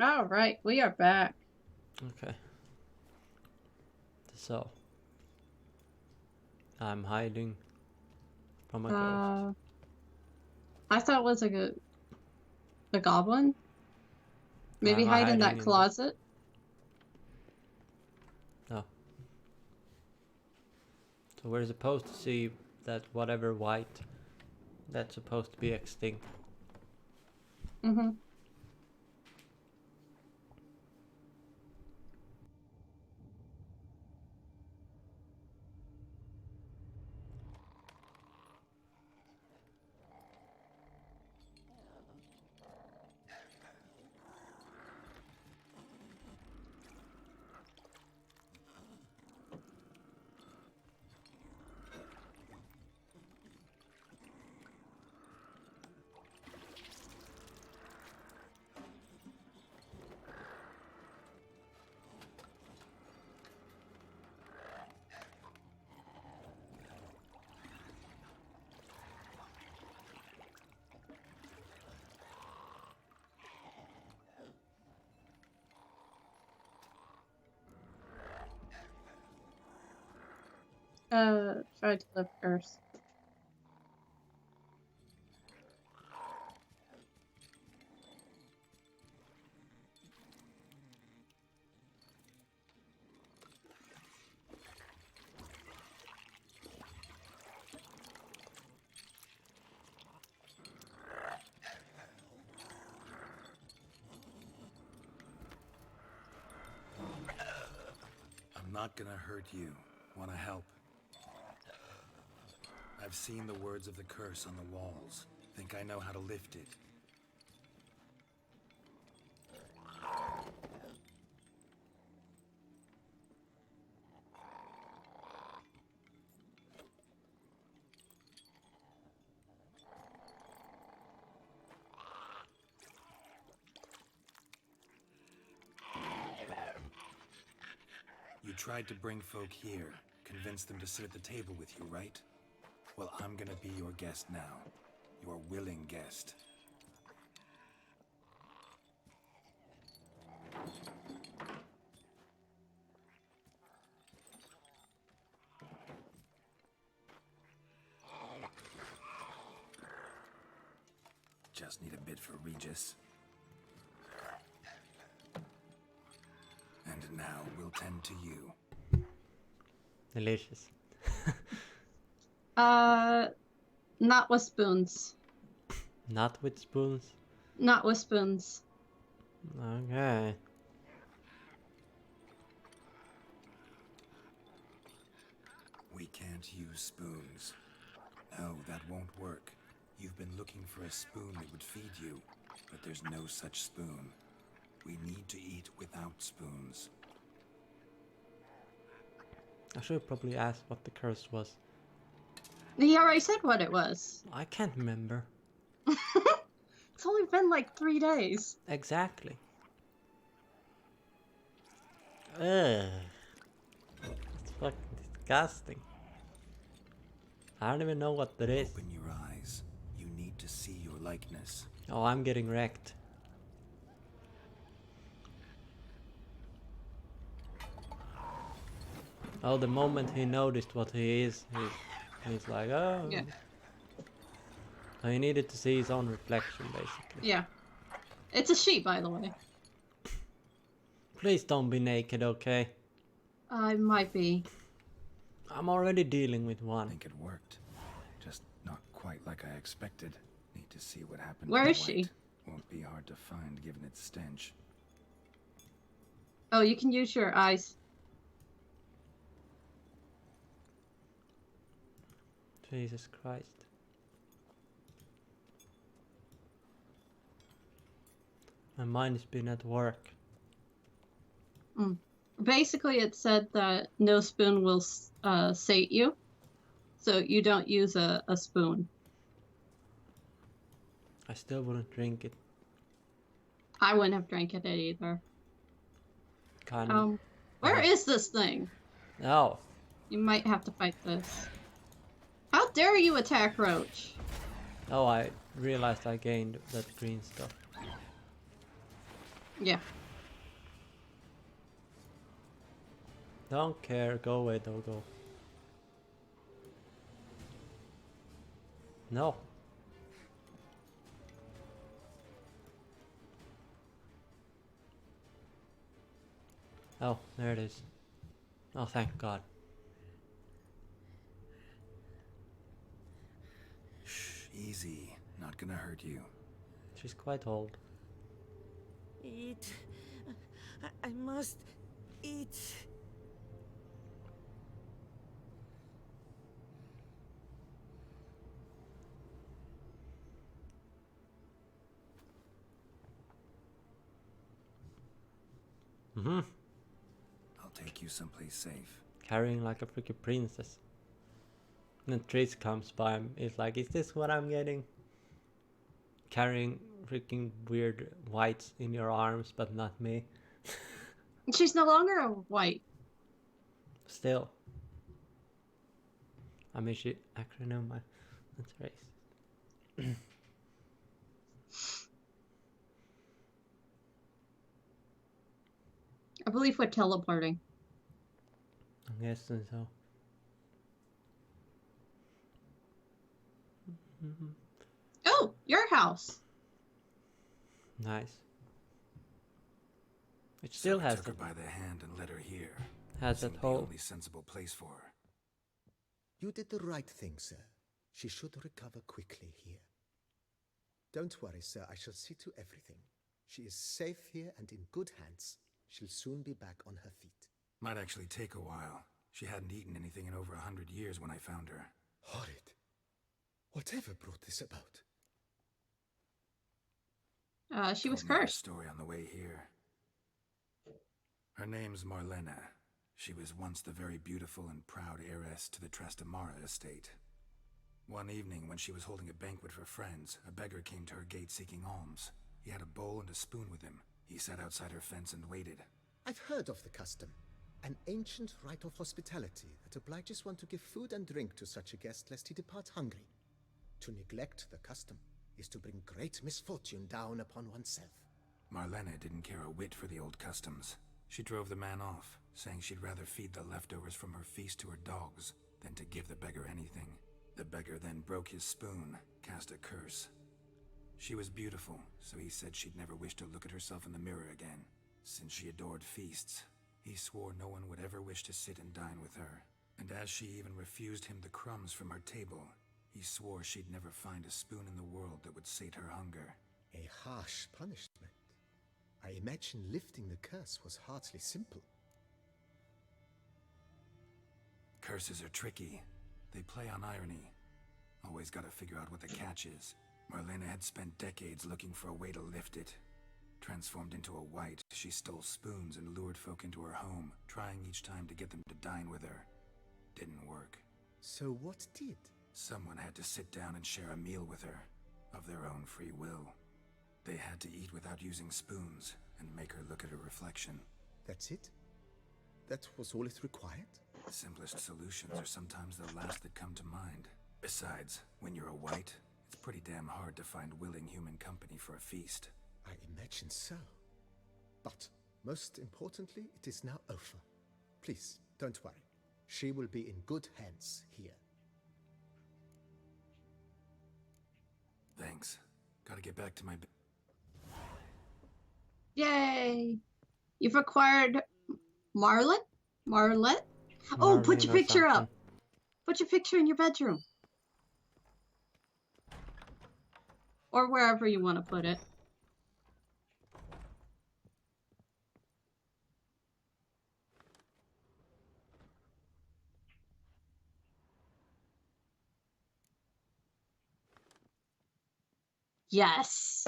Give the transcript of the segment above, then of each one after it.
All right, we are back. Okay. So, I'm hiding from a ghost. Uh, I thought it was like a goblin. Maybe I'm hide in hiding that in the... closet. No. So we're supposed to see that whatever white, that's supposed to be extinct. Mm-hmm. Try to live first. I'm not gonna hurt you. Wanna help? I've seen the words of the curse on the walls. Think I know how to lift it. You tried to bring folk here, convince them to sit at the table with you, right? Well, I'm gonna be your guest now. Your willing guest. Just need a bit for Regis. And now we'll tend to you. Delicious. Not with spoons. Not with spoons? Not with spoons. Okay. We can't use spoons. No, that won't work. You've been looking for a spoon that would feed you, but there's no such spoon. We need to eat without spoons. I should probably ask what the curse was. He already said what it was. I can't remember. It's only been like 3 days. Exactly. Ugh. It's fucking disgusting. I don't even know what that is. Open your eyes. You need to see your likeness. Oh, I'm getting wrecked. Oh, the moment he noticed what he is, he's like, oh. Yeah. So he needed to see his own reflection, basically. Yeah. It's a sheep, by the way. Please don't be naked, okay? I might be. I'm already dealing with I one. think it worked. Just not quite like I expected. Need to see what happened. Where to is the she? white. Won't be hard to find given its stench. Oh, you can use your eyes. Jesus Christ. My mind has been at work. Basically, it said that no spoon will sate you, so you don't use a spoon. I still wouldn't drink it. I wouldn't have drank it either. Kind of. Where is this thing? Oh, You might have to fight this. How dare you attack Roach? oh, I realized I gained that green stuff. Yeah. Don't care. Go away, Dogo. No. Oh, there it is. Oh, thank God. Shh, easy. Not gonna hurt you. She's quite old. Eat. I must eat. Mm-hmm. I'll take you someplace safe. Carrying like a freaking princess. And then Trish comes by and is like, is this what I'm getting? Carrying freaking weird whites in your arms, but not me. She's no longer a white. Still. I mean, she actually no, my that's racist. I believe we're teleporting. I'm guessing so. Oh, your house. Nice. It So still I has took her by the hand and led her here. has that Seemed the whole. only sensible place for her. You did the right thing, sir. She should recover quickly here. Don't worry, sir. I shall see to everything. She is safe here and in good hands. She'll soon be back on her feet. Might actually take a while. She hadn't eaten anything in over 100 years when I found her. Horrid. Whatever brought this about? She was Told me her cursed. story on the way here. Her name's Marlena. She was once the very beautiful and proud heiress to the Trastamara estate. One evening, when she was holding a banquet for friends, a beggar came to her gate seeking alms. He had a bowl and a spoon with him. He sat outside her fence and waited. I've heard of the custom. An ancient rite of hospitality that obliges one to give food and drink to such a guest lest he depart hungry. To neglect the custom is to bring great misfortune down upon oneself. Marlena didn't care a whit for the old customs. She drove the man off, saying she'd rather feed the leftovers from her feast to her dogs than to give the beggar anything. The beggar then broke his spoon, cast a curse. She was beautiful, so he said she'd never wish to look at herself in the mirror again. Since she adored feasts, he swore no one would ever wish to sit and dine with her. And as she even refused him the crumbs from her table, he swore she'd never find a spoon in the world that would sate her hunger. A harsh punishment. I imagine lifting the curse was hardly simple. Curses are tricky. They play on irony. Always gotta figure out what the catch is. Marlena had spent decades looking for a way to lift it. Transformed into a white, she stole spoons and lured folk into her home, trying each time to get them to dine with her. Didn't work. So what did? Someone had to sit down and share a meal with her, of their own free will. They had to eat without using spoons, and make her look at her reflection. That's it? That was all it required? The simplest solutions are sometimes the last that come to mind. Besides, when you're a white, it's pretty damn hard to find willing human company for a feast. I imagine so. But, most importantly, it is now over. Please, don't worry. She will be in good hands here. Thanks. Gotta get back to my... Yay! You've acquired Marlet? Marlet? Oh, put your Marlene or picture up. something. Put your picture in your bedroom. Or wherever you want to put it. Yes.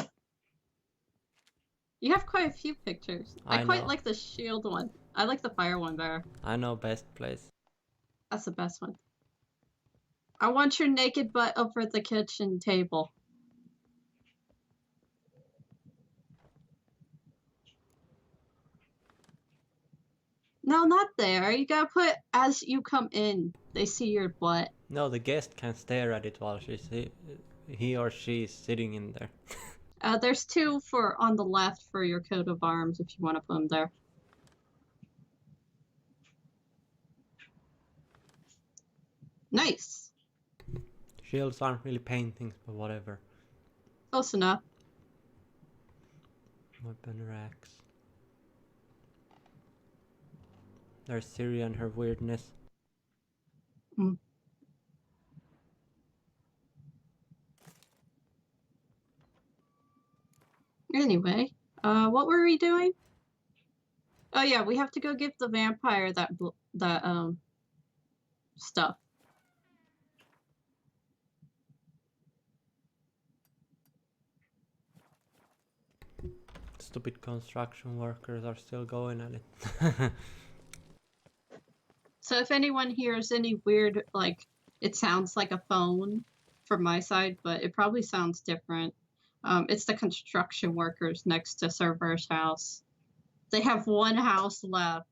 You have quite a few pictures. I I quite know. like the shield one. I like the fire one better. I know best place. That's the best one. I want your naked butt over the kitchen table. No, not there. You gotta put as you come in. They see your butt. No, the guest can stare at it while he or she is sitting in there. There's 2 for on the left for your coat of arms if you want to put them there. Nice. Shields aren't really paintings, but whatever. Close enough. Weapon racks. There's Siri and her weirdness. Mm. Anyway, what were we doing? Oh yeah, we have to go give the vampire that stuff. Stupid construction workers are still going at it. So if anyone hears any weird, like, it sounds like a phone from my side, but it probably sounds different. It's the construction workers next to Server's house. They have 1 house left.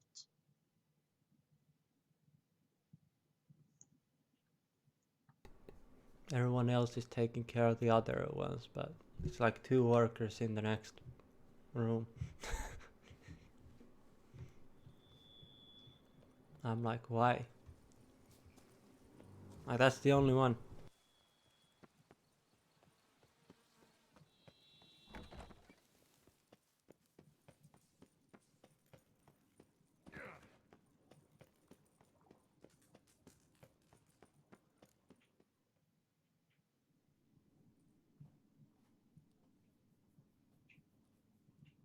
Everyone else is taking care of the other ones, but it's like 2 workers in the next room. I'm like, why? Like, that's the only one.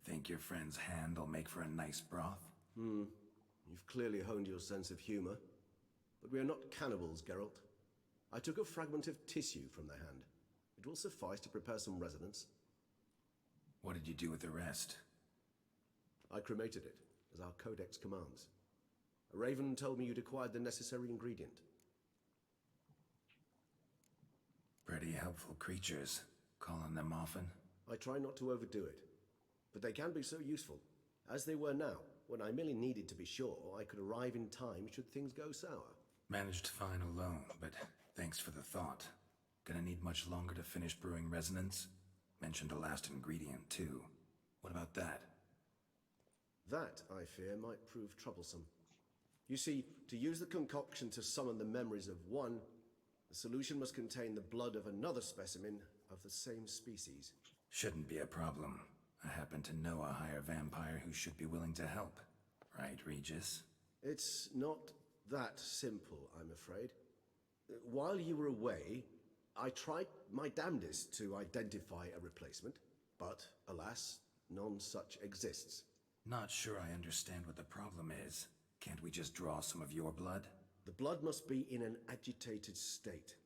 Think your friend's hand will make for a nice broth? You've clearly honed your sense of humor. But we are not cannibals, Geralt. I took a fragment of tissue from the hand. It will suffice to prepare some resonance. What did you do with the rest? I cremated it, as our codex commands. A raven told me you'd acquired the necessary ingredient. Pretty helpful creatures. Calling them often? I try not to overdo it, but they can be so useful, as they were now, when I merely needed to be sure I could arrive in time should things go sour. Managed fine alone, but thanks for the thought. Gonna need much longer to finish brewing resonance? Mentioned a last ingredient, too. What about that? That, I fear, might prove troublesome. You see, to use the concoction to summon the memories of one, the solution must contain the blood of another specimen of the same species. Shouldn't be a problem. I happen to know a higher vampire who should be willing to help. Right, Regis? It's not that simple, I'm afraid. While you were away, I tried my damnedest to identify a replacement, but alas, none such exists. Not sure I understand what the problem is. Can't we just draw some of your blood? The blood must be in an agitated state.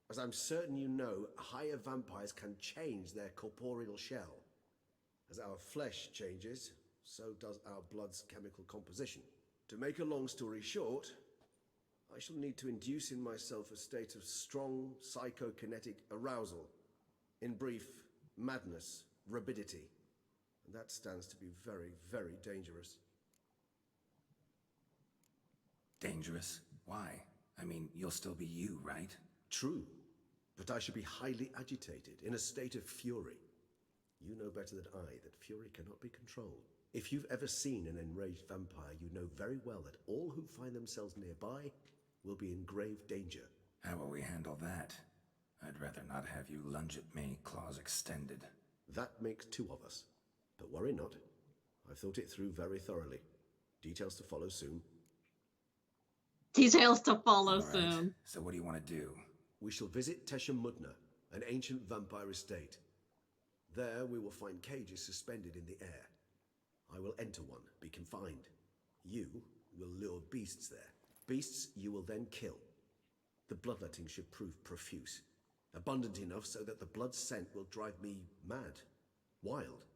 As I'm certain you know, higher vampires can change their corporeal shell. As our flesh changes, so does our blood's chemical composition. To make a long story short, I shall need to induce in myself a state of strong psychokinetic arousal. In brief, madness, rabidity. And that stands to be very, very dangerous. Dangerous? Why? I mean, you'll still be you, right? True, but I should be highly agitated, in a state of fury. You know better than I that fury cannot be controlled. If you've ever seen an enraged vampire, you know very well that all who find themselves nearby will be in grave danger. How will we handle that? I'd rather not have you lunge at me, claws extended. That makes 2 of us. But worry not. I've thought it through very thoroughly. Details to follow soon. Details to follow All right, soon. so what do you want to do? We shall visit Tesha Mudna, an ancient vampire estate. There we will find cages suspended in the air. I will enter one, be confined. You will lure beasts there. Beasts you will then kill. The bloodletting should prove profuse. Abundant enough so that the blood scent will drive me mad. Wild.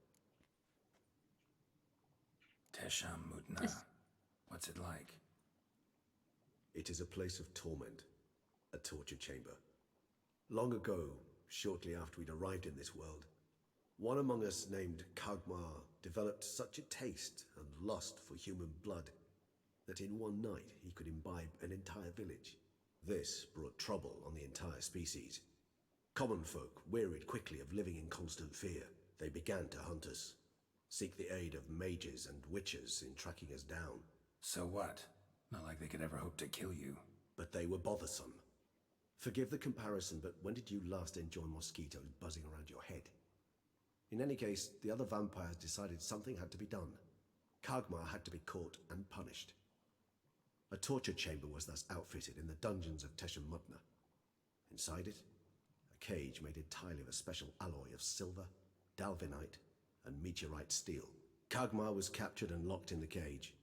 Tesham Mutna. What's it like? It is a place of torment. A torture chamber. Long ago, shortly after we'd arrived in this world, one among us named Kagmar developed such a taste and lust for human blood that in one night he could imbibe an entire village. This brought trouble on the entire species. Common folk wearied quickly of living in constant fear. They began to hunt us, seek the aid of mages and witches in tracking us down. So what? Not like they could ever hope to kill you. But they were bothersome. Forgive the comparison, but when did you last enjoy mosquitoes buzzing around your head? In any case, the other vampires decided something had to be done. Kagmar had to be caught and punished. A torture chamber was thus outfitted in the dungeons of Tesham-Mutna. Inside it, a cage made entirely of a special alloy of silver, dalvinite, and meteorite steel. Kagmar was captured and locked in the cage.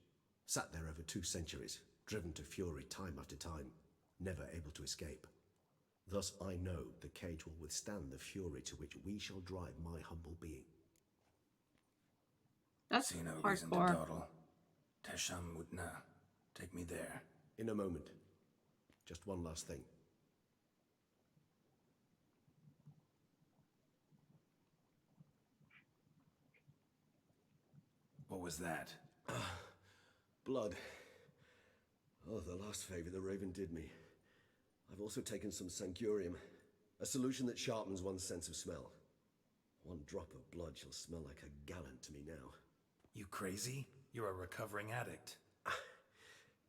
Sat there over 2 centuries, driven to fury time after time, never able to escape. Thus I know the cage will withstand the fury to which we shall drive my humble being. That's See no reason to hardcore. dawdle. Tesham-Mutna. Take me there. In a moment. Just one last thing. What was that? Blood. Oh, the last favor the Raven did me. I've also taken some Sancurium, a solution that sharpens one's sense of smell. 1 drop of blood shall smell like a gallon to me now. You crazy? You're a recovering addict.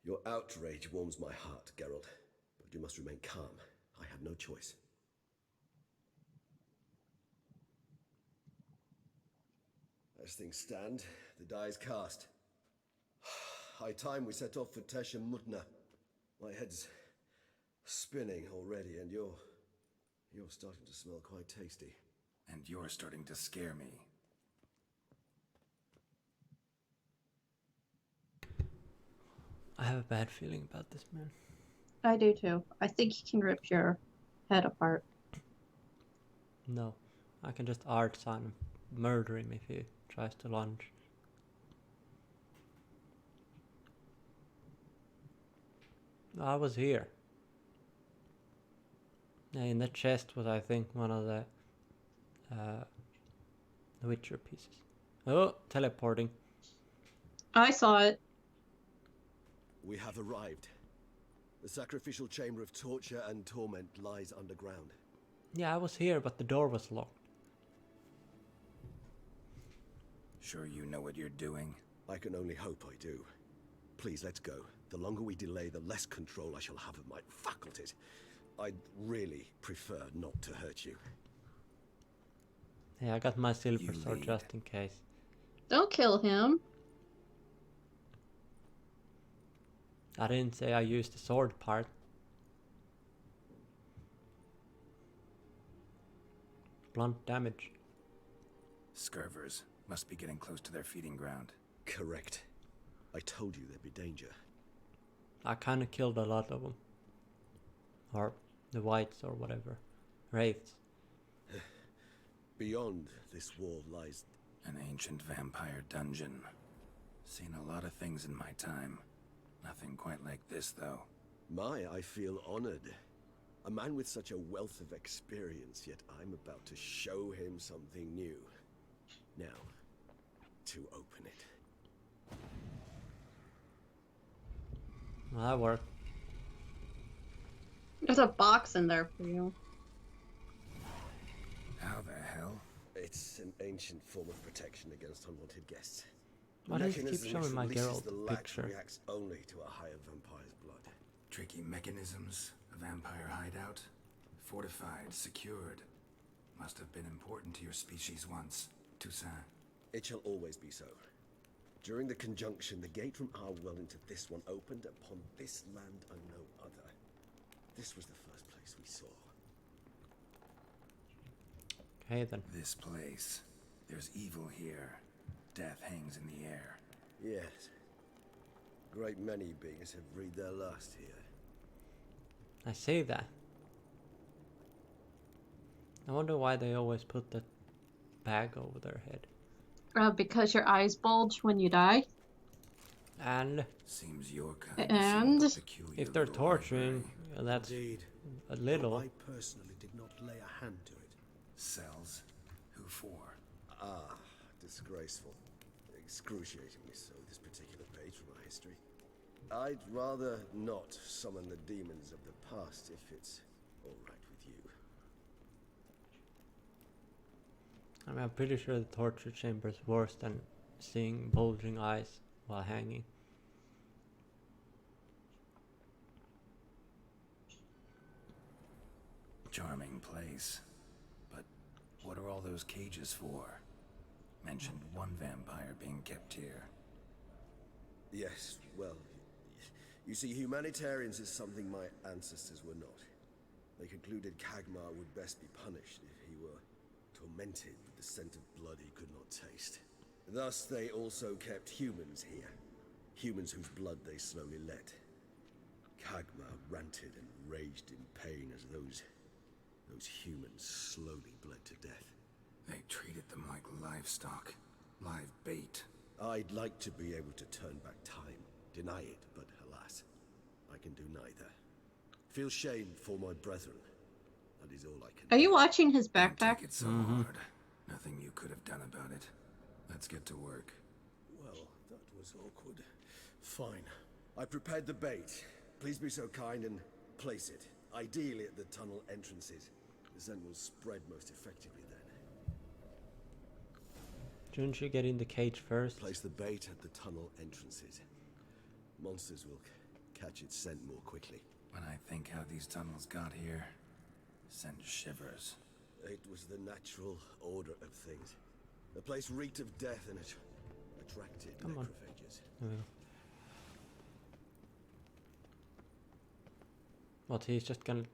Your outrage warms my heart, Geralt, but you must remain calm. I have no choice. As things stand, the die is cast. High time we set off for Tesham-Mutna. My head's spinning already, and you're starting to smell quite tasty. And you're starting to scare me. I have a bad feeling about this man. I do too. I think he can rip your head apart. No, I can just art sign him, murder him if he tries to lunge. I was here. Yeah, in the chest was, I think, one of the Witcher pieces. Oh, teleporting. I saw it. We have arrived. The sacrificial chamber of torture and torment lies underground. Yeah, I was here, but the door was locked. Sure you know what you're doing? I can only hope I do. Please, let's go. The longer we delay, the less control I shall have of my faculties. I'd really prefer not to hurt you. Yeah, I got my silver You sword lead. just in case. Don't kill him. I didn't say I used the sword part. Blunt damage. Scurvers must be getting close to their feeding ground. Correct. I told you there'd be danger. I kinda killed a lot of them. Or the whites or whatever. Wraiths. Beyond this wall lies... An ancient vampire dungeon. Seen a lot of things in my time. Nothing quite like this, though. I feel honored. A man with such a wealth of experience, yet I'm about to show him something new. Now, to open it. Well, that worked. There's a box in there for you. How the hell? It's an ancient form of protection against unwanted guests. Why does it keep Mechanism showing which my releases Geralt the lax picture? reacts only to a higher vampire's blood. Tricky mechanisms, a vampire hideout. Fortified, secured. Must have been important to your species once, Toussaint. It shall always be so. During the conjunction, the gate from our well into this one opened upon this land and no other. This was the first place we saw. Okay then. This place. There's evil here. Death hangs in the air. Yes. Great many beings have breathed their last here. I say that. I wonder why they always put that bag over their head. Because your eyes bulge when you die. And Seems your kind And seemed a peculiar if they're little torturing, library. that's Indeed. a little. I personally did not lay a hand to it. Cells? Who for? Ah, disgraceful. Excruciatingly so, this particular page from our history. I'd rather not summon the demons of the past if it's all right with you. I mean, I'm pretty sure the torture chamber is worse than seeing bulging eyes while hanging. Charming place. But what are all those cages for? Mentioned one vampire being kept here. Yes, well, you see, humanitarians is something my ancestors were not. They concluded Kagmar would best be punished if he were tormented with the scent of blood he could not taste. Thus, they also kept humans here. Humans whose blood they slowly let. Kagmar ranted and raged in pain as those humans slowly bled to death. They treated them like livestock. Live bait. I'd like to be able to turn back time, deny it, but alas, I can do neither. Feel shame for my brethren. That is all I can. Are you watching his Don't backpack? take it so hard. Nothing you could have done about it. Let's get to work. Well, that was awkward. Fine. I prepared the bait. Please be so kind and place it. Ideally at the tunnel entrances. The scent will spread most effectively then. Shouldn't you get in the cage first? Place the bait at the tunnel entrances. Monsters will catch its scent more quickly. When I think how these tunnels got here, send shivers. It was the natural order of things. The place reeked of death and it attracted Come on. necrophages. What, he's just gonna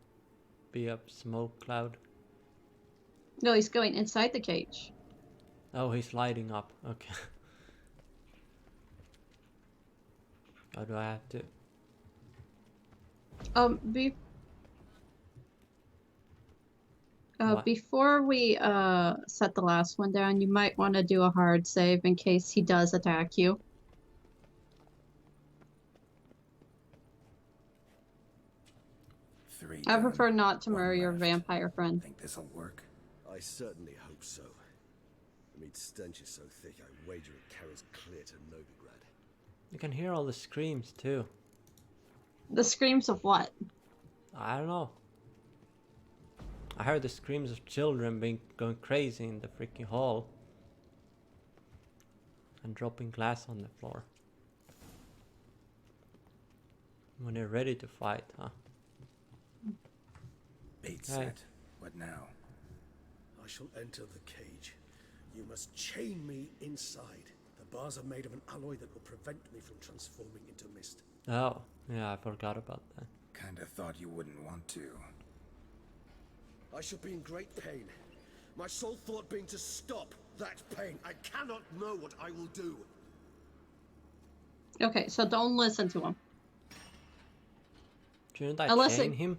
be a smoke cloud? No, he's going inside the cage. Oh, he's lighting up. Okay. How do I have to? What? Before we set the last one down, you might want to do a hard save in case he does attack you. Three I done. prefer not to One murder your left. vampire friend. Think this'll work? I certainly hope so. The meat stench is so thick, I wager it carries clear to Novigrad. You can hear all the screams too. The screams of what? I don't know. I heard the screams of children going crazy in the freaking hall. And dropping glass on the floor. When they're ready to fight, huh? Bait Hey. set. What now? I shall enter the cage. You must chain me inside. The bars are made of an alloy that will prevent me from transforming into mist. Oh, yeah, I forgot about that. Kinda thought you wouldn't want to. I shall be in great pain. My sole thought being to stop that pain. I cannot know what I will do. Okay, so don't listen to him. Shouldn't I Unless chain it- him?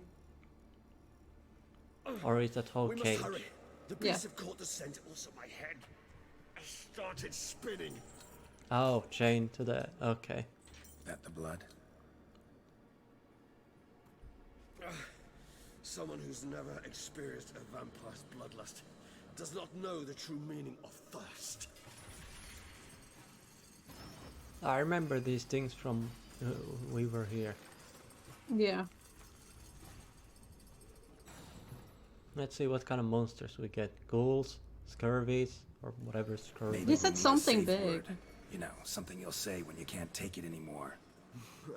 Or is that whole We cage? must hurry. The Yeah. beasts have caught the scent, also my head. I started spinning. Oh, chain to the... Okay. That the blood? Someone who's never experienced a vampire's bloodlust does not know the true meaning of thirst. I remember these things from we were here. Yeah. Let's see what kind of monsters we get. Ghouls, scurvies, or whatever scurvy. Maybe He said we need a something safe big. word. You know, something you'll say when you can't take it anymore.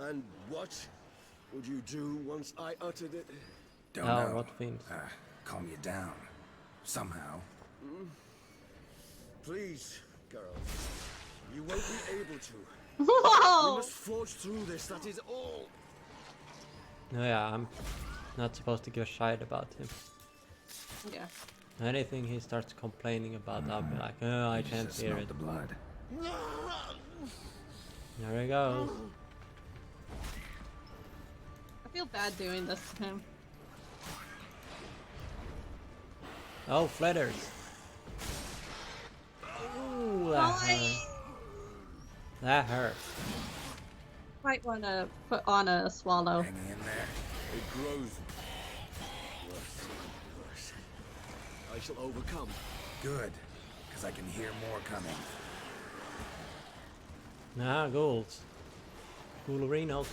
And what would you do once I uttered it? Don't Oh, know. what things? Calm you down. Somehow. Please, girl. You won't be able to. We Whoa! must forge through this, that is all. No, yeah, I'm not supposed to give a shit about him. Yeah. Anything he starts complaining about, I'll be like, oh, I can't Just hear smell it. the blood. There we go. I feel bad doing this to him. Oh, flatters. Ooh, that hurt. That hurt. Might want to put on a swallow. Hang in there. It grows worse and worse. I shall overcome. Good. Because I can hear more coming. Nah, ghouls. Ghoulerinos.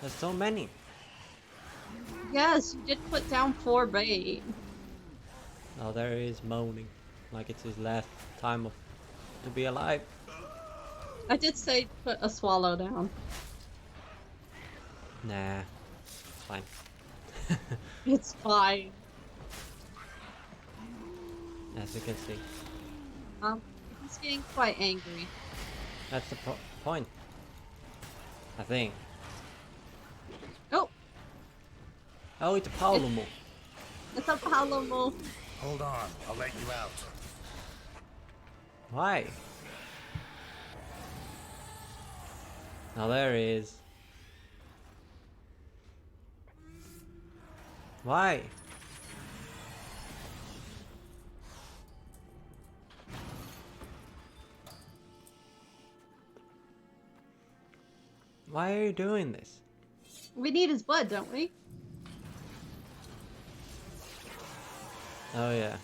There's so many. Yes, you did put down 4 bait. Oh, there he is moaning, like it's his last time to be alive. I did say put a swallow down. Nah, it's fine. It's fine. As you can see, He's getting quite angry. that's the point. I think. Oh, Oh, it's a Paolumu. it's a Palomo. Hold on, I'll let you out. Why? Now there he is. Why? Why are you doing this? We need his blood, don't we? Oh yeah.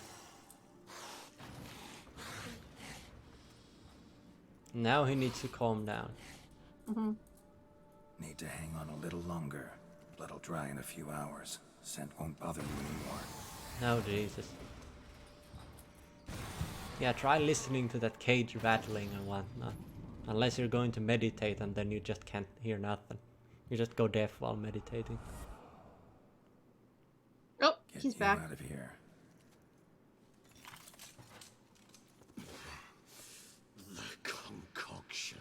Now he needs to calm down. Need to hang on a little longer. Blood'll dry in a few hours. Scent won't bother you anymore. Oh Jesus. Yeah, try listening to that cage rattling and whatnot. Unless you're going to meditate and then you just can't hear nothing. You just go deaf while meditating. Oh, Get he's you back. out of here. The concoction.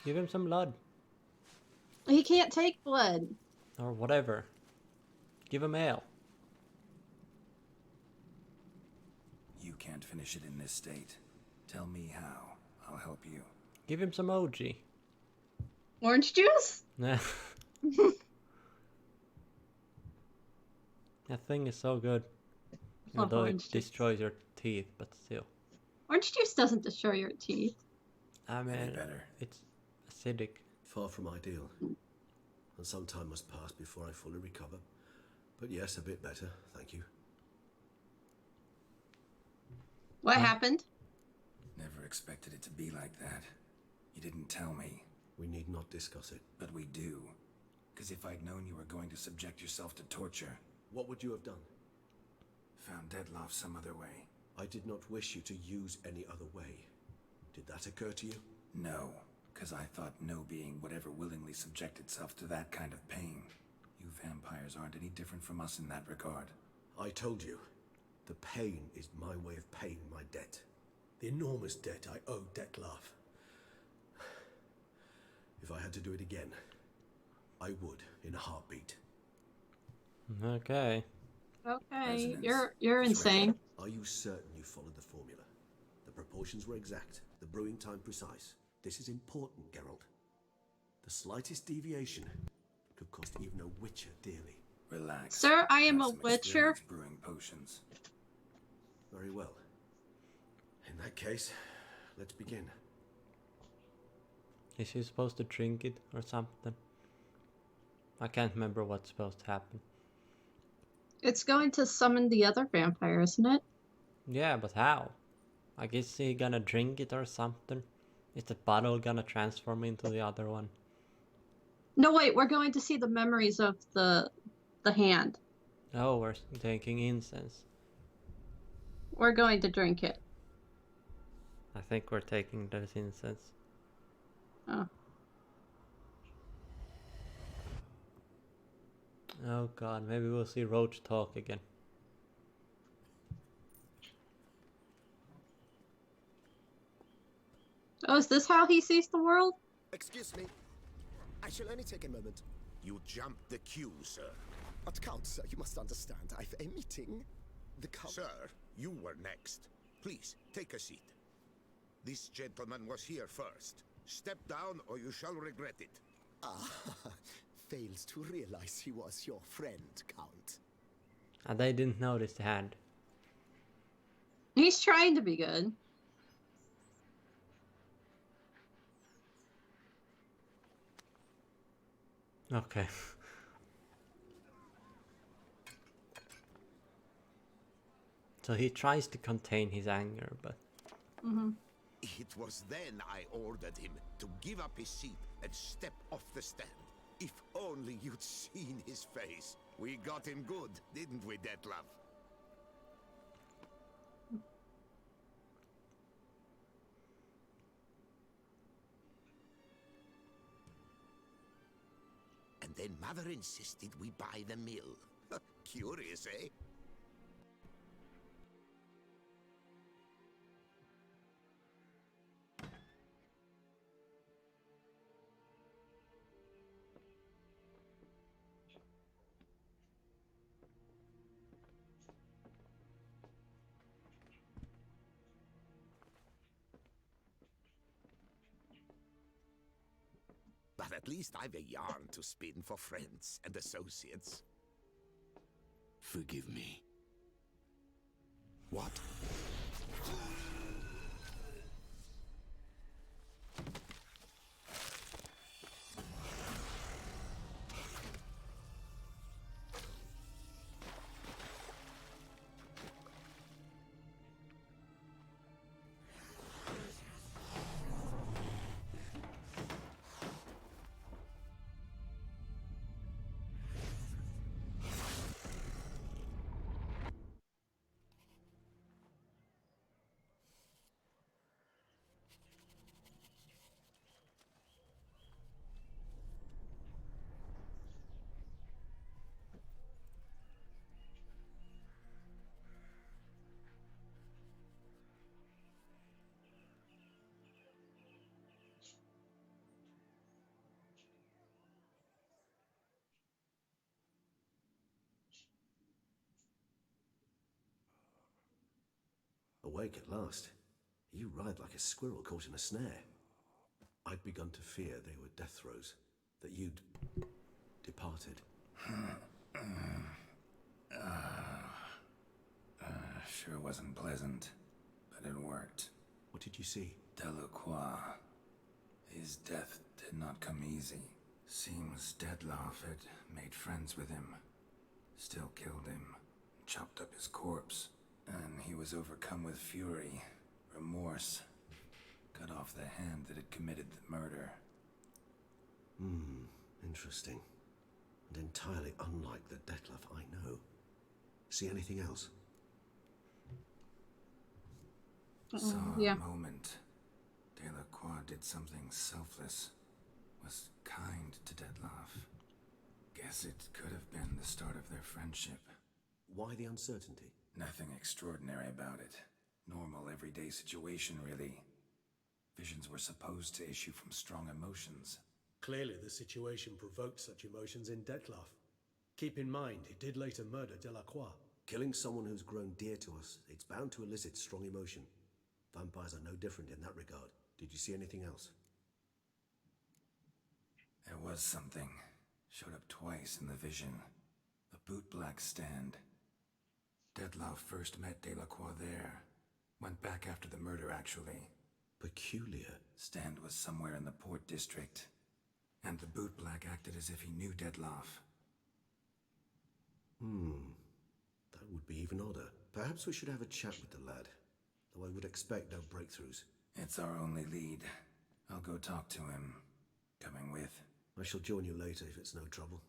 Give him some blood. He can't take blood. Or whatever. Give him ale. You can't finish it in this state. Tell me how. I'll help you. Give him some OG. Orange juice? That thing is so good. Love Although it orange juice. destroys your teeth, but still. Orange juice doesn't destroy your teeth. I mean, Any better? it's acidic. Far from ideal. And some time must pass before I fully recover. But yes, a bit better, thank you. What happened? Never expected it to be like that. You didn't tell me. We need not discuss it. But we do. Because if I'd known you were going to subject yourself to torture, What would you have done? found Deadloff some other way. I did not wish you to use any other way. Did that occur to you? No, because I thought no being would ever willingly subject itself to that kind of pain. You vampires aren't any different from us in that regard. I told you, the pain is my way of paying my debt. The enormous debt I owe Dettlaff. If I had to do it again, I would in a heartbeat. Okay. Okay, Resonance. you're insane. Are you certain you followed the formula? The proportions were exact, the brewing time precise. This is important, Geralt. The slightest deviation could cost even a witcher dearly. Relax. Sir, I am Got a some witcher. experience brewing potions. Very well. In that case, let's begin. Is she supposed to drink it or something? I can't remember what's supposed to happen. It's going to summon the other vampire, isn't it? Yeah, but how? I guess he gonna drink it or something? Is the bottle gonna transform into the other one? No, wait, we're going to see the memories of the hand. Oh, we're taking incense. We're going to drink it. I think we're taking this incense. Oh. Oh god, maybe we'll see Roach talk again. Oh, is this how he sees the world? Excuse me. I shall only take a moment. You jumped the queue, sir. But Count, sir, you must understand. I've a meeting. The Count... Sir, you were next. Please, take a seat. This gentleman was here first. Step down or you shall regret it. Ah, fails to realize he was your friend, Count. And they didn't notice the hand. He's trying to be good. Okay. So he tries to contain his anger, but It was then I ordered him to give up his seat and step off the stand. If only you'd seen his face. We got him good, didn't we, Detlef? And then Mother insisted we buy the mill. Curious, eh? But at least I've a yarn to spin for friends and associates. Forgive me. What? Awake at last. You ride like a squirrel caught in a snare. I'd begun to fear they were death throes, that you'd departed. Sure wasn't pleasant, but it worked. What did you see? Delacroix. His death did not come easy. Seems Detlef had made friends with him. Still killed him. Chopped up his corpse. And he was overcome with fury, remorse. Cut off the hand that had committed the murder. Interesting. And entirely unlike the Detlef I know. See anything else? Saw yeah. a moment. Delacroix did something selfless. Was kind to Detlef. Guess it could have been the start of their friendship. Why the uncertainty? Nothing extraordinary about it. Normal, everyday situation, really. Visions were supposed to issue from strong emotions. Clearly the situation provoked such emotions in Detlef. Keep in mind, he did later murder Delacroix. Killing someone who's grown dear to us, it's bound to elicit strong emotion. Vampires are no different in that regard. Did you see anything else? There was something. Showed up twice in the vision. The bootblack stand. Detlef first met Delacroix there. Went back after the murder, actually. Peculiar. Stand was somewhere in the port district. And the bootblack acted as if he knew Detlef. That would be even odder. Perhaps we should have a chat with the lad. Though I would expect no breakthroughs. It's our only lead. I'll go talk to him. Coming with. I shall join you later if it's no trouble.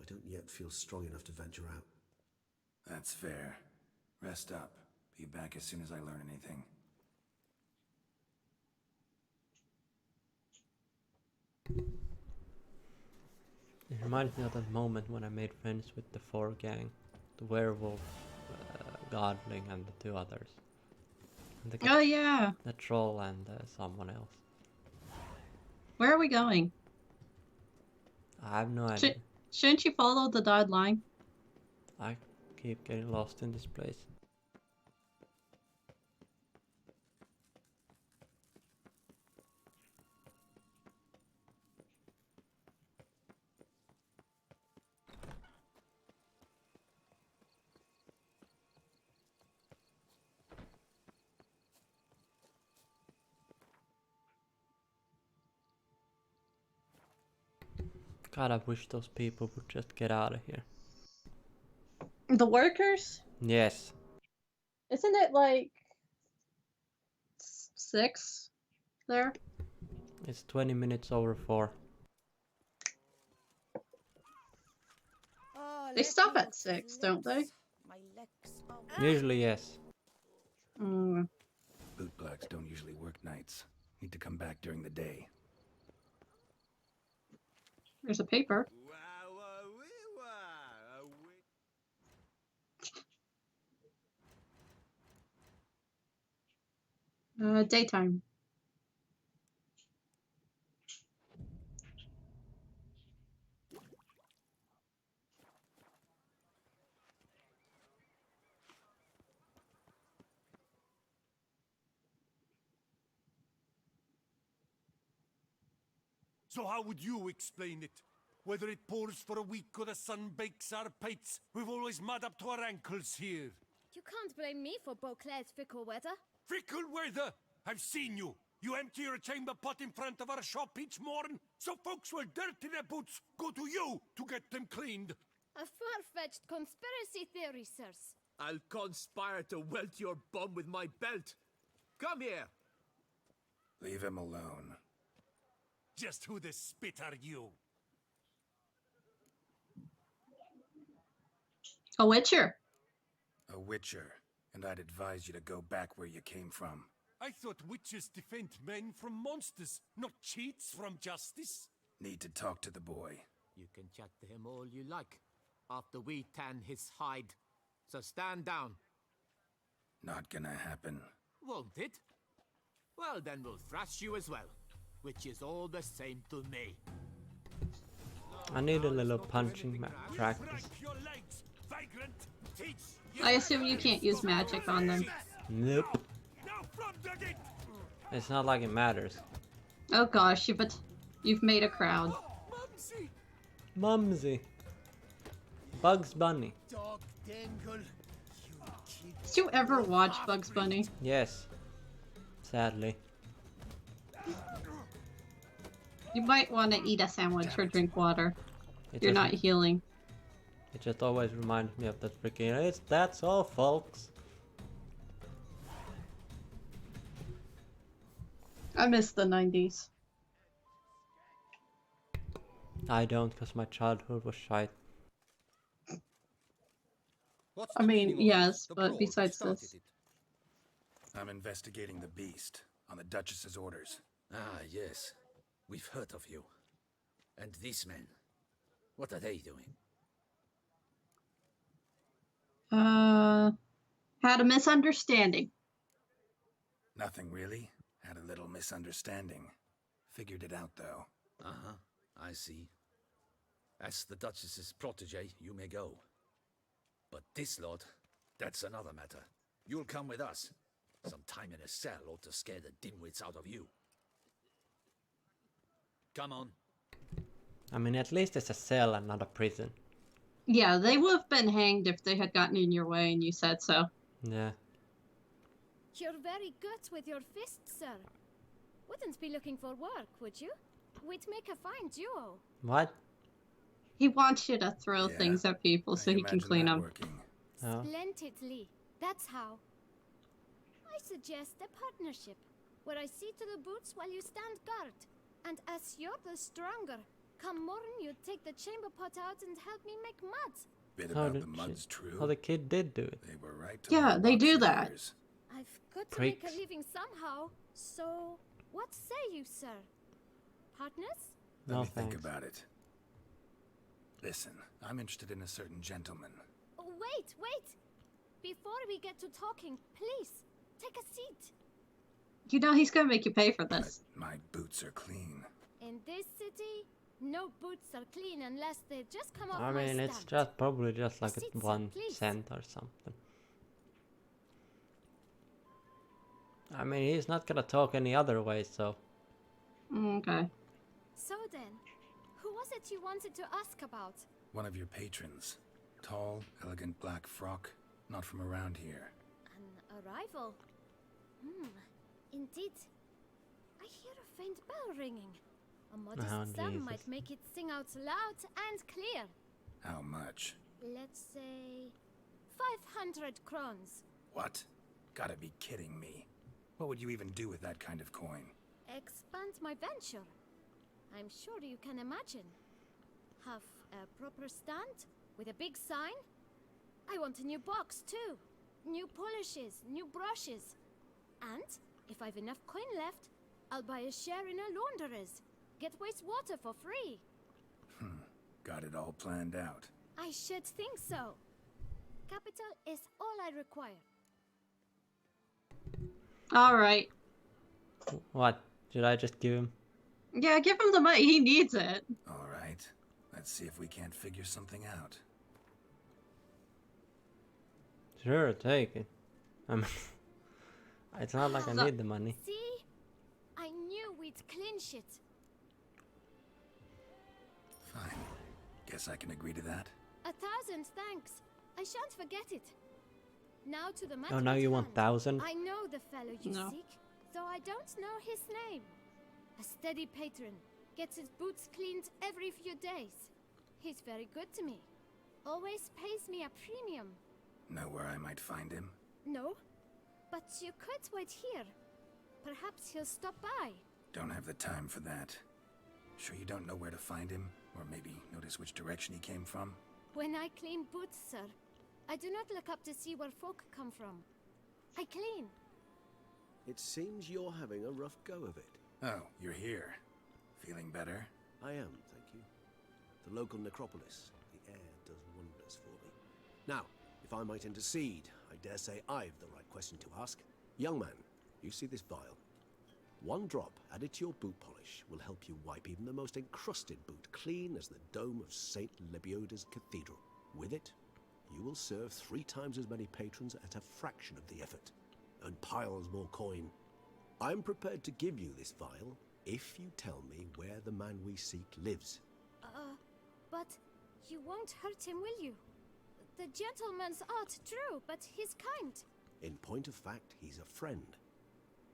I don't yet feel strong enough to venture out. That's fair. Rest up. Be back as soon as I learn anything. It reminds me of that moment when I made friends with the four gang, the werewolf, godling, and the two others. And Oh yeah. the troll and someone else. Where are we going? I have no idea. Shouldn't you follow the dotted line? I keep getting lost in this place. God, I wish those people would just get out of here. The workers? Yes. Isn't it like 6 there? It's 20 minutes over 4. Oh, They stop little at 6, don't they? clicks. My legs are Usually, yes. Mm. Bootblacks don't usually work nights. Need to come back during the day. There's a paper. Daytime. So how would you explain it? Whether it pours for a week or the sun bakes our pates, we've always mud up to our ankles here. You can't blame me for Beauclair's fickle weather. Fickle weather! I've seen you! You empty your chamber pot in front of our shop each morn, so folks will dirty their boots, go to you to get them cleaned. A far-fetched conspiracy theory, sirs. I'll conspire to welt your bum with my belt. Come here! Leave him alone. Just who the spit are you? A Witcher. A witcher, and I'd advise you to go back where you came from. I thought witches defend men from monsters, not cheats from justice. Need to talk to the boy. You can chat to him all you like, after we tan his hide. So stand down. Not gonna happen. Won't it? Well, then we'll thrash you as well, which is all the same to me. I need a little punching practice. I assume you can't use magic on them. Nope. It's not like it matters. Oh gosh, you've made a crowd. Mumsy. Bugs Bunny. Did you ever watch Bugs Bunny? Yes. Sadly. You might want to eat a sandwich or drink water. It You're not doesn't- healing. It just always reminds me of that freaking. That's all, folks. I miss the 90s. I don't, because my childhood was shite. I mean, yes, but besides this. I'm investigating the beast, on the Duchess's orders. Ah, yes. We've heard of you. And these men, what are they doing? Had a misunderstanding. Nothing really. Had a little misunderstanding. Figured it out, though. Uh-huh, I see. As the Duchess's protege, you may go. But this lot, that's another matter. You'll come with us. Some time in a cell ought to scare the dimwits out of you. Come on. I mean, at least it's a cell and not a prison. Yeah, they would have been hanged if they had gotten in your way and you said so. Yeah. You're very good with your fists, sir. Wouldn't be looking for work, would you? We'd make a fine duo. What? He wants you to throw things at people so he can clean them. Oh. Splendidly. That's how. I suggest a partnership, where I see to the boots while you stand guard. And as you're the stronger, come morn you take the chamber pot out and help me make mud. Bit How about did the mud's true. Oh, the kid did do it. They were right to Yeah, hold they up do for that. years. I've got to Pricks. make a living somehow, so what say you, sir? Partners? Let No me think thanks. about it. Listen, I'm interested in a certain gentleman. Oh, wait! Before we get to talking, please, take a seat. You know he's gonna make you pay for this. My boots are clean. In this city, no boots are clean unless they just come off I my mean, it's stamp. just probably just like Sit, a sir, 1 please. cent or something. I mean, he's not gonna talk any other way, so. Okay. So then, who was it you wanted to ask about? One of your patrons. Tall, elegant black frock. Not from around here. An arrival? Indeed. I hear a faint bell ringing. A modest Oh, sum Jesus. might make it sing out loud and clear. How much? Let's say 500 crowns. What? Gotta be kidding me. What would you even do with that kind of coin? Expand my venture. I'm sure you can imagine. Have a proper stand with a big sign. I want a new box too. New polishes, new brushes. And if I've enough coin left, I'll buy a share in a launderer's. Get wastewater for free. Got it all planned out. I should think so. Capital is all I require. All right. What? Should I just give him? Yeah, give him the money. He needs it. All right. Let's see if we can't figure something out. Sure, take it. I mean, it's not like I need the money. See? I knew we'd clinch it. Fine. Guess I can agree to that. 1,000 thanks. I shan't forget it. Now to the matter. Oh, now you want 1,000? I know the fellow you No. seek, though I don't know his name. A steady patron, gets his boots cleaned every few days. He's very good to me. Always pays me a premium. Know where I might find him? No, but you could wait here. Perhaps he'll stop by. Don't have the time for that. Sure you don't know where to find him? Or maybe notice which direction he came from? When I clean boots, sir, I do not look up to see where folk come from. I clean. It seems you're having a rough go of it. Oh, you're here. Feeling better? I am, thank you. The local necropolis. The air does wonders for me. Now, if I might intercede, I dare say I've the right question to ask. Young man, you see this vial? One drop added to your boot polish will help you wipe even the most encrusted boot clean as the dome of St. Lebioda's Cathedral. With it, you will serve 3 times as many patrons at a fraction of the effort, and piles more coin. I'm prepared to give you this vial if you tell me where the man we seek lives. But you won't hurt him, will you? The gentleman's art, true, but he's kind. In point of fact, he's a friend.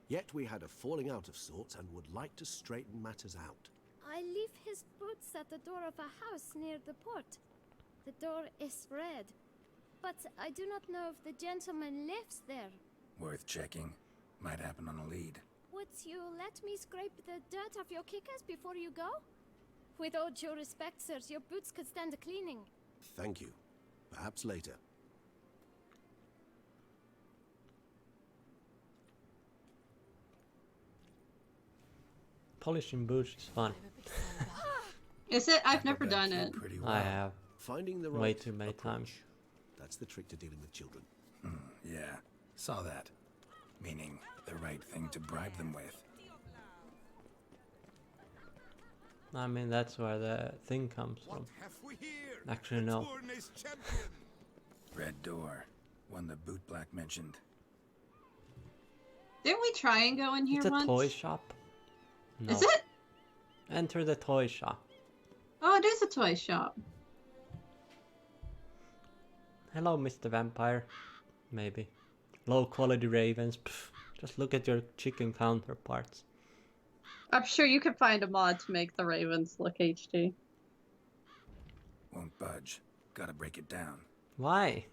Yet we had a falling out of sorts and would like to straighten matters out. I leave his boots at the door of a house near the port. The door is red, but I do not know if the gentleman lives there. Worth checking. Might happen on a lead. Would you let me scrape the dirt off your kickers before you go? With all due respect, sirs, your boots could stand a cleaning. Thank you. Perhaps later. Polishing boots is fun. Is it? I've never done it. Pretty well. I have. Finding the Way right too many times. That's the trick to dealing with children. Yeah, saw that. Meaning the right thing to bribe them with. I mean, that's where the thing comes from. Have we here? Actually, no. Tourney's champion. Red door. One the boot black mentioned. Didn't we try and go in here It's a once? toy shop. No. Is it? Enter the toy shop. Oh, it is a toy shop. Hello, Mr. Vampire. Maybe. Low quality ravens. Pff, just look at your chicken counterparts. I'm sure you could find a mod to make the ravens look HD. Won't budge. Gotta break it down. Why?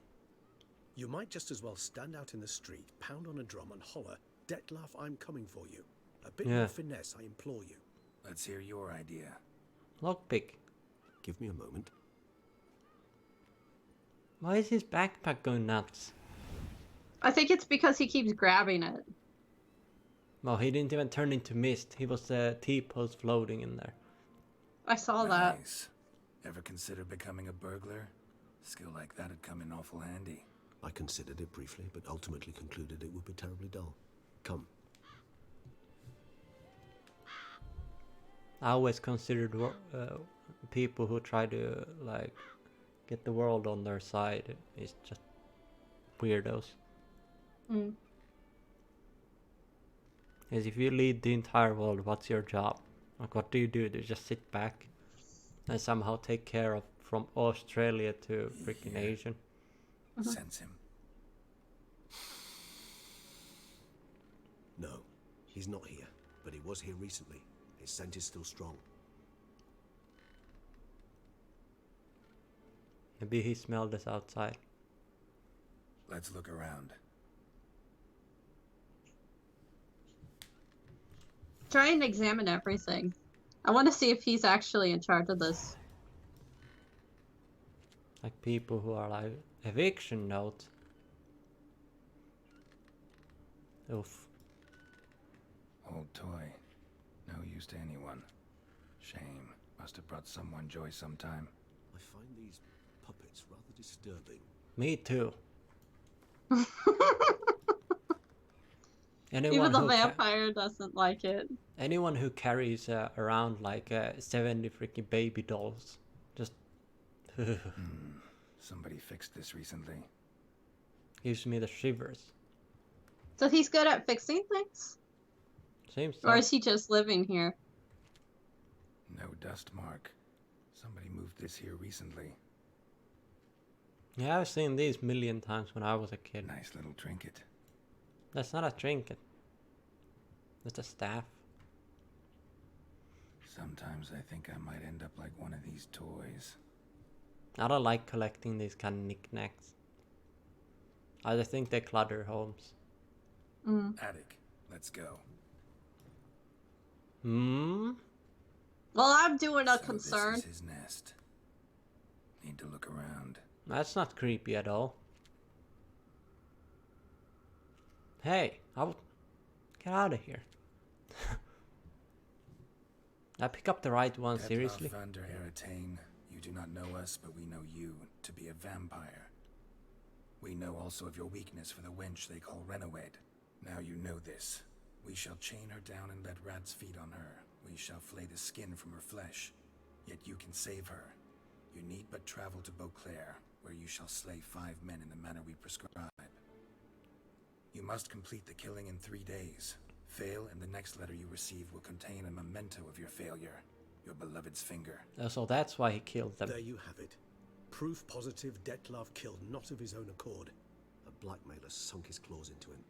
You might just as well stand out in the street, pound on a drum and holler, "Detlef, I'm coming for you." A bit more finesse, I implore you. Let's hear your idea. Lockpick. Give me a moment. Why is his backpack going nuts? I think it's because he keeps grabbing it. Well, he didn't even turn into mist. He was the T-post floating in there. I saw that. Nice. Ever consider becoming a burglar? Skill like that'd come in awful handy. I considered it briefly, but ultimately concluded it would be terribly dull. Come. I always considered people who try to like get the world on their side is just weirdos. Mm. Because if you lead the entire world, what's your job? Like, what do? You just sit back and somehow take care of from Australia to freaking Asian? Sense him. No, he's not here, but he was here recently. His scent is still strong. Maybe he smelled us outside. Let's look around. Try and examine everything. I want to see if he's actually in charge of this. Like people who are like eviction note. Oof. Old toy. No use to anyone. Shame. Must have brought someone joy sometime. I find these puppets rather disturbing. Me too. Even the vampire doesn't like it. Anyone who carries around like 70 freaking baby dolls, just Somebody fixed this recently. gives me the shivers. So he's good at fixing things? Seems so. Or is he just living here? No dust mark. Somebody moved this here recently. Yeah, I've seen these a million times when I was a kid. Nice little trinket. That's not a trinket. That's a staff. Sometimes I think I might end up like one of these toys. I don't like collecting these kind of knickknacks. I just think they clutter homes. Attic, let's go. Well, I'm doing a concern. This is his nest. Need to look around. That's not creepy at all. Hey, get out of here. I pick up the right one, seriously. Van der Eretain, you do not know us, but we know you to be a vampire. We know also of your weakness for the wench they call Renowed. Now you know this. We shall chain her down and let rats feed on her. We shall flay the skin from her flesh. Yet you can save her. You need but travel to Beauclair, where you shall slay 5 men in the manner we prescribe. You must complete the killing in 3 days. Fail, and the next letter you receive will contain a memento of your failure. Your beloved's finger. So that's why he killed them. There you have it. Proof positive Dettlaff killed not of his own accord. A blackmailer sunk his claws into him.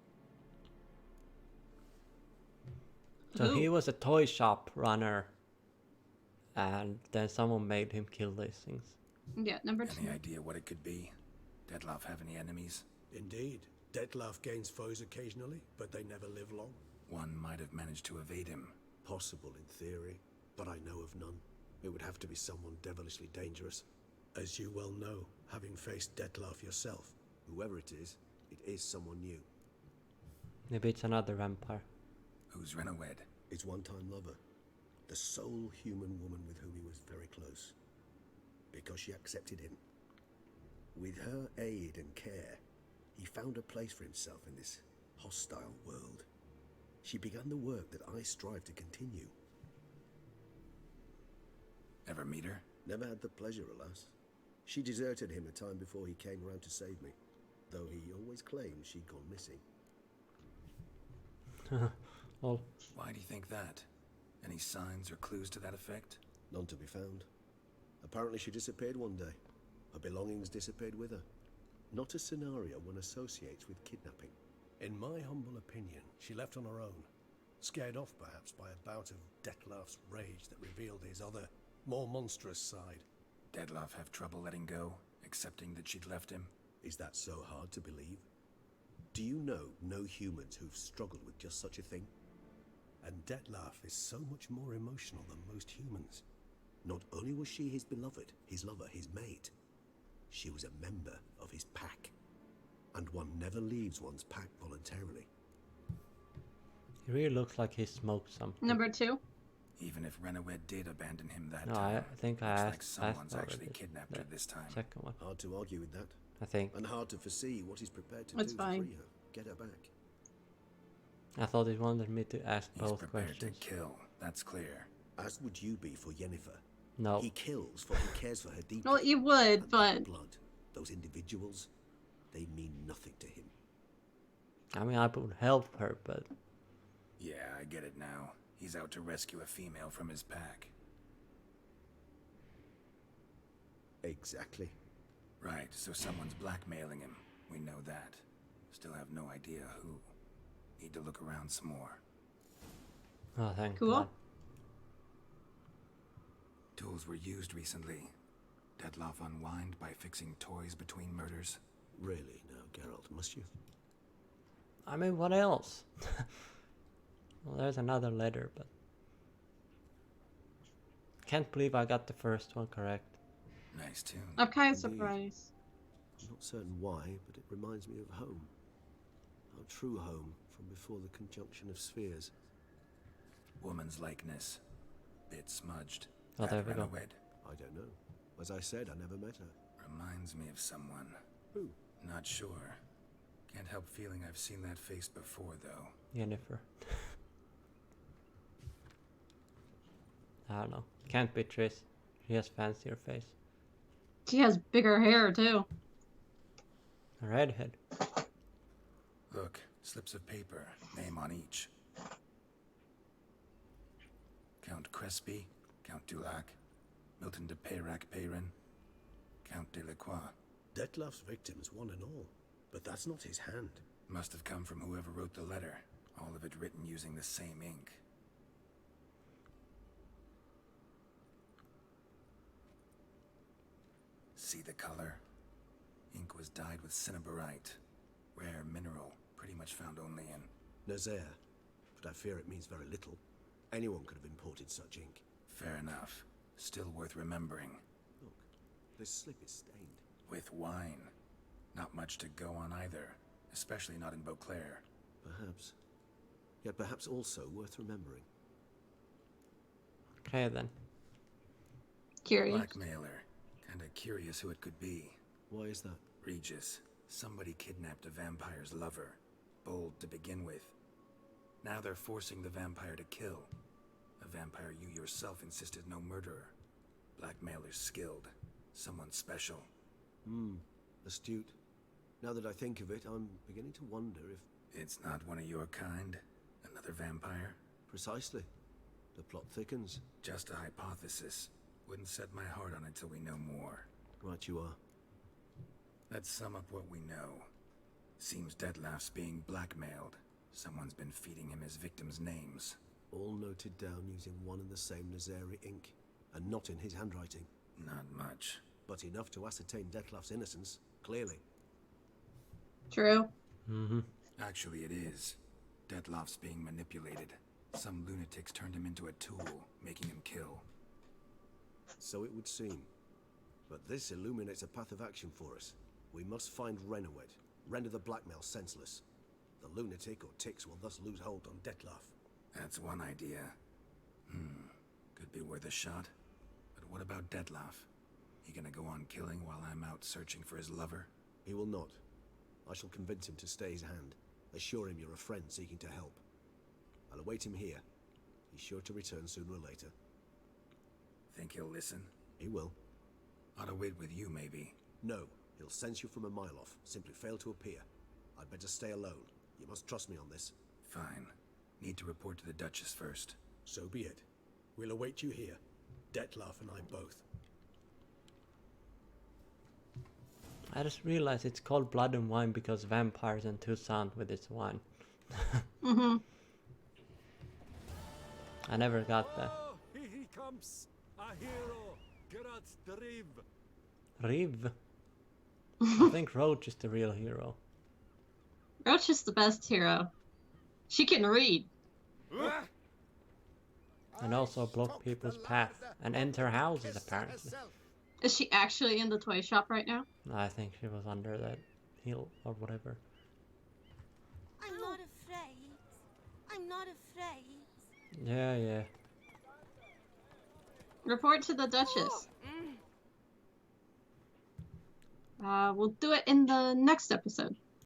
So he was a toy shop runner, and then someone made him kill these things. Yeah, number 2. Any idea what it could be? Dettlaff have any enemies? Indeed. Dettlaff gains foes occasionally, but they never live long. One might have managed to evade him. Possible in theory, but I know of none. It would have to be someone devilishly dangerous. As you well know, having faced Dettlaff yourself, whoever it is someone new. Maybe it's another vampire. Who's Renowed? His one-time lover. The sole human woman with whom he was very close. Because she accepted him. With her aid and care, he found a place for himself in this hostile world. She began the work that I strive to continue. Ever meet her? Never had the pleasure, alas. She deserted him a time before he came round to save me, though he always claimed she'd gone missing. Well, why do you think that? Any signs or clues to that effect? None to be found. Apparently she disappeared one day. Her belongings disappeared with her. Not a scenario one associates with kidnapping. In my humble opinion, she left on her own. Scared off perhaps by a bout of Dettlaff's rage that revealed his other, more monstrous side. Dettlaff have trouble letting go, accepting that she'd left him? Is that so hard to believe? Do you know no humans who've struggled with just such a thing? And Dettlaff is so much more emotional than most humans. Not only was she his beloved, his lover, his mate, she was a member of his pack. And one never leaves one's pack voluntarily. he really looks like he smoked something. Number 2. Even if Renowed did abandon him that No, time, I think I looks asked. like someone's asked actually already. kidnapped her this time. Second one. Hard to argue with that. I think. And hard to foresee what he's prepared to It's do fine. to free her, get her back. I thought he wanted me to ask He's both prepared questions. to kill, that's clear. As would you be for Yennefer. No. He kills for he cares for her deeply. Well, you would, And but that blood, those individuals, they mean nothing to him. I mean, I would help her, but Yeah, I get it now. He's out to rescue a female from his pack. Exactly. Right, so someone's blackmailing him. We know that. Still have no idea who. Need to look around some more. oh, thank Cool. God. Tools were used recently. Dettlaff unwind by fixing toys between murders. Really, now, Geralt, must you? I mean, what else? Well, there's another letter, but can't believe I got the first one correct. Nice tune. I'm kind of Indeed. surprised. I'm not certain why, but it reminds me of home. Our true home from before the conjunction of spheres. Woman's likeness. Bit smudged. Oh, there we go. Red. I don't know. As I said, I never met her. Reminds me of someone. Who? Not sure. Can't help feeling I've seen that face before, though. Yennefer. I don't know. Can't be Triss. She has fancier face. She has bigger hair too. A redhead. Look, slips of paper, name on each. Count Crespi, Count Dulac, Milton de Peyrac-Peyrin, Count de Lacroix. Detlef's victims, one and all. But that's not his hand. Must have come from whoever wrote the letter. All of it written using the same ink. See the color? Ink was dyed with cinnabarite. Rare mineral, pretty much found only in... Nazaire. But I fear it means very little. Anyone could have imported such ink. Fair enough. Still worth remembering. Look, this slip is stained. With wine. Not much to go on either. Especially not in Beauclair. Perhaps. Yet perhaps also worth remembering. Okay then. Curious. Blackmailer. Kinda curious who it could be. Why is that? Regis. Somebody kidnapped a vampire's lover. Bold to begin with. Now they're forcing the vampire to kill. A vampire you yourself insisted no murderer. Blackmailer's skilled. Someone special. Astute. Now that I think of it, I'm beginning to wonder if... It's not one of your kind? Another vampire? Precisely. The plot thickens. Just a hypothesis. Wouldn't set my heart on it till we know more. Right you are. Let's sum up what we know. Seems Detlef's being blackmailed. Someone's been feeding him his victims' names. All noted down using one and the same Nazari ink. And not in his handwriting. Not much. But enough to ascertain Detlef's innocence, clearly. True. Actually, it is. Detlef's being manipulated. Some lunatics turned him into a tool, making him kill. So it would seem. But this illuminates a path of action for us. We must find Renowed, render the blackmail senseless. The lunatic or ticks will thus lose hold on Detlef. That's one idea. Could be worth a shot. But what about Detlef? He gonna go on killing while I'm out searching for his lover? He will not. I shall convince him to stay his hand. Assure him you're a friend seeking to help. I'll await him here. He's sure to return sooner or later. Think he'll listen? He will. Ought to wait with you, maybe. No, he'll sense you from a mile off. Simply fail to appear. I'd better stay alone. You must trust me on this. Fine. Need to report to the Duchess first. So be it. We'll await you here. Detlef and I both. I just realized it's called Blood and Wine because vampires and Toussaint with its wine. I never got that. Oh, here he comes. A hero. Geralt the Riv. Riv? I think Roach is the real hero. Roach is the best hero. She can read. And also block people's path and enter houses apparently. Is she actually in the toy shop right now? I think she was under that hill or whatever. I'm not afraid. I'm not afraid. Yeah. Report to the Duchess. We'll do it in the next episode.